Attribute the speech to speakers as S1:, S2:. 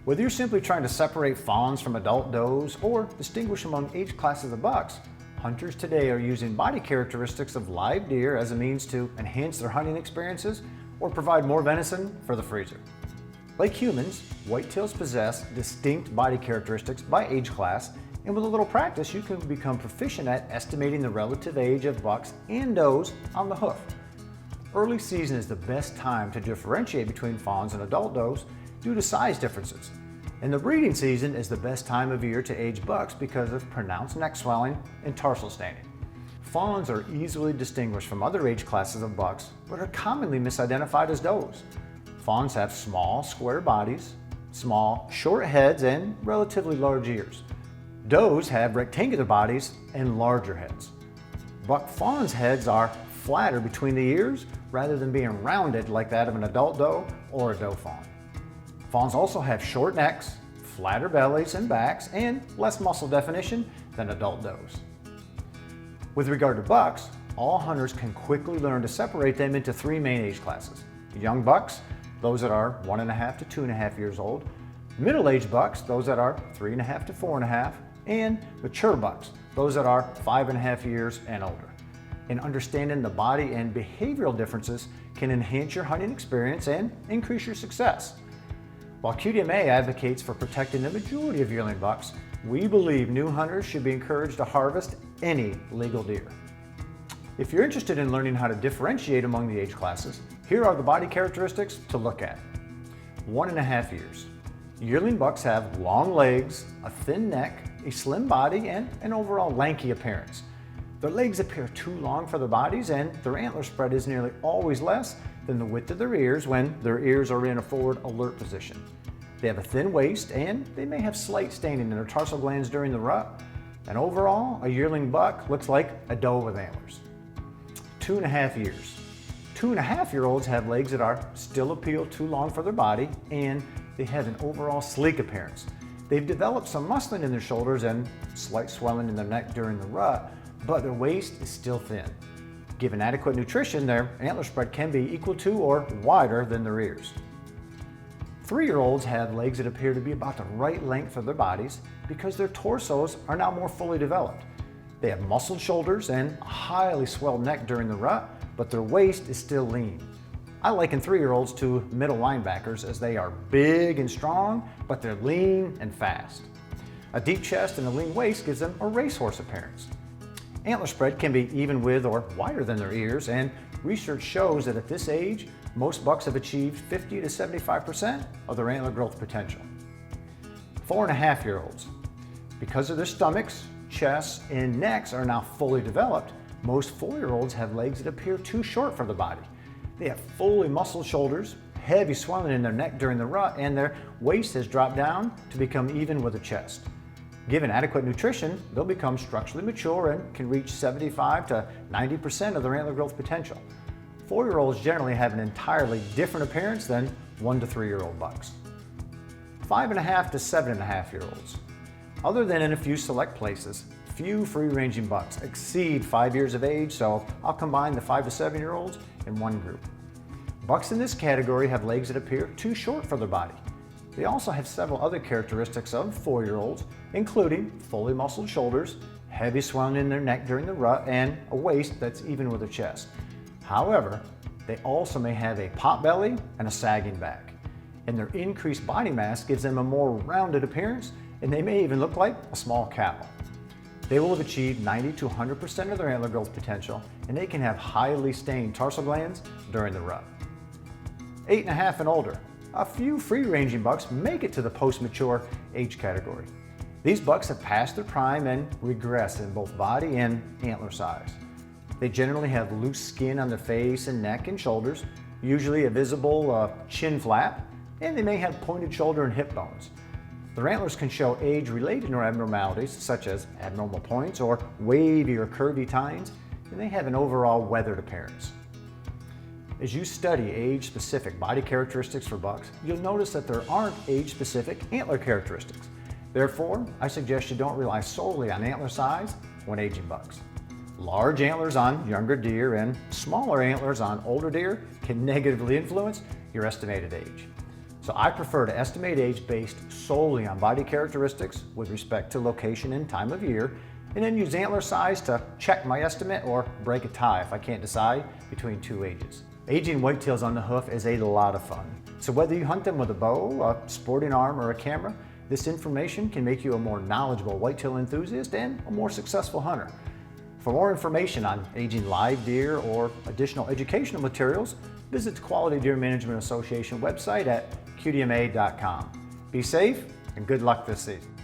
S1: Whether you're simply trying to separate fawns from adult does or distinguish among age classes of bucks, hunters today are using body characteristics of live deer as a means to enhance their hunting experiences or provide more venison for the freezer. Like humans, whitetails possess distinct body characteristics by age class, and with a little practice, you can become proficient at estimating the relative age of bucks and does on the hoof. Early season is the best time to differentiate between fawns and adult does due to size differences. And the breeding season is the best time of year to age bucks because of pronounced neck swelling and tarsal staining. Fawns are easily distinguished from other age classes of bucks, but are commonly misidentified as does. Fawns have small, square bodies, small, short heads, and relatively large ears. Does have rectangular bodies and larger heads. Buck fawns' heads are flatter between the ears rather than being rounded like that of an adult doe or a doe fawn. Fawns also have short necks, flatter bellies and backs, and less muscle definition than adult does. With regard to bucks, all hunters can quickly learn to separate them into three main age classes: young bucks, those that are 1.5 to 2.5 years old; middle-aged bucks, those that are 3.5 to 4.5, and mature bucks, those that are 5.5 years and older. And understanding the body and behavioral differences can enhance your hunting experience and increase your success. While QDMA advocates for protecting the majority of yearling bucks, we believe new hunters should be encouraged to harvest any legal deer. If you're interested in learning how to differentiate among the age classes, here are the body characteristics to look at. 1.5 years. Yearling bucks have long legs, a thin neck, a slim body, and an overall lanky appearance. Their legs appear too long for their bodies, and their antler spread is nearly always less than the width of their ears when their ears are in a forward alert position. They have a thin waist, and they may have slight staining in their tarsal glands during the rut. And overall, a yearling buck looks like a doe with antlers. 2.5 years. 2.5-year-olds have legs that are still appeal too long for their body, and they have an overall sleek appearance. They've developed some muscling in their shoulders and slight swelling in their neck during the rut, but their waist is still thin. Given adequate nutrition, their antler spread can be equal to or wider than their ears. 3-year-olds have legs that appear to be about the right length for their bodies because their torsos are now more fully developed. They have muscled shoulders and a highly swelled neck during the rut, but their waist is still lean. I liken 3-year-olds to middle linebackers as they are big and strong, but they're lean and fast. A deep chest and a lean waist gives them a racehorse appearance. Antler spread can be even with or wider than their ears, and research shows that at this age, most bucks have achieved 50 to 75% of their antler growth potential. 4.5-year-olds. Because of their stomachs, chests, and necks are now fully developed, most 4-year-olds have legs that appear too short for the body. They have fully muscled shoulders, heavy swelling in their neck during the rut, and their waist has dropped down to become even with the chest. Given adequate nutrition, they'll become structurally mature and can reach 75 to 90% of their antler growth potential. 4-year-olds generally have an entirely different appearance than 1 to 3-year-old bucks. 5.5 to 7.5-year-olds. Other than in a few select places, few free-ranging bucks exceed 5 years of age, so I'll combine the 5 to 7-year-olds in one group. Bucks in this category have legs that appear too short for their body. They also have several other characteristics of 4-year-olds, including fully muscled shoulders, heavy swelling in their neck during the rut, and a waist that's even with their chest. However, they also may have a pot belly and a sagging back. And their increased body mass gives them a more rounded appearance, and they may even look like a small cow. They will have achieved 90 to 100% of their antler growth potential, and they can have highly stained tarsal glands during the rut. 8.5 and older. A few free-ranging bucks make it to the post-mature age category. These bucks have passed their prime and regress in both body and antler size. They generally have loose skin on their face and neck and shoulders, usually a visible chin flap, and they may have pointed shoulder and hip bones. Their antlers can show age-related abnormalities such as abnormal points or wavy or curvy tines, and they have an overall weathered appearance. As you study age-specific body characteristics for bucks, you'll notice that there aren't age-specific antler characteristics. Therefore, I suggest you don't rely solely on antler size when aging bucks. Large antlers on younger deer and smaller antlers on older deer can negatively influence your estimated age. So I prefer to estimate age based solely on body characteristics with respect to location and time of year, and then use antler size to check my estimate or break a tie if I can't decide between two ages. Aging whitetails on the hoof is a lot of fun. So whether you hunt them with a bow, a sporting arm, or a camera, this information can make you a more knowledgeable whitetail enthusiast and a more successful hunter. For more information on aging live deer or additional educational materials, visit the Quality Deer Management Association website at qdma.com. Be safe and good luck this season.